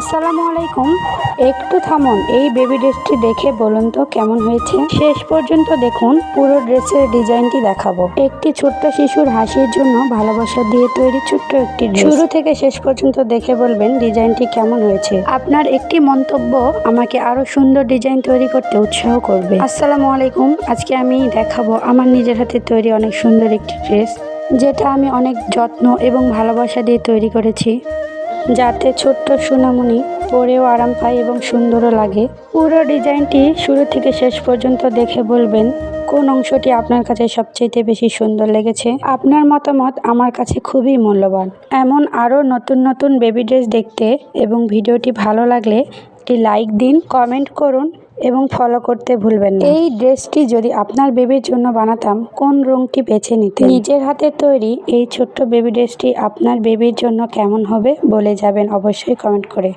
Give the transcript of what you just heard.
আসসালামু আলাইকুম। একটু থামুন, এই বেবি ড্রেসটি দেখে বলুন তো কেমন হয়েছে। শেষ পর্যন্ত দেখুন, পুরো ড্রেসের ডিজাইনটি দেখাবো। একটি ছোট্ট শিশুর হাসির জন্য ভালোবাসা দিয়ে তৈরি ছোট্ট একটি ড্রেস। শুরু থেকে শেষ পর্যন্ত দেখে বলবেন ডিজাইনটি কেমন হয়েছে। আপনার একটি মন্তব্য আমাকে আরো সুন্দর ডিজাইন তৈরি করতে উৎসাহ করবে। আসসালামু আলাইকুম। আজকে আমি দেখাবো আমার নিজের হাতে তৈরি অনেক সুন্দর একটি ড্রেস, যেটা আমি অনেক যত্ন এবং ভালোবাসা দিয়ে তৈরি করেছি, যাতে ছোট্ট সোনামণি পরেও আরাম পায় এবং সুন্দরও লাগে। পুরো ডিজাইনটি শুরু থেকে শেষ পর্যন্ত দেখে বলবেন কোন অংশটি আপনার কাছে সবচেয়ে বেশি সুন্দর লেগেছে। আপনার মতামত আমার কাছে খুবই মূল্যবান। এমন আরও নতুন নতুন বেবি ড্রেস দেখতে এবং ভিডিওটি ভালো লাগলে একটি লাইক দিন, কমেন্ট করুন এবং ফলো করতে ভুলবেন না। এই ড্রেসটি যদি আপনার বেবির জন্য বানাতাম, কোন রংটি বেছে নিতে? নিজের হাতে তৈরি এই ছোট্ট বেবি ড্রেসটি আপনার বেবির জন্য কেমন হবে বলে যাবেন অবশ্যই কমেন্ট করে।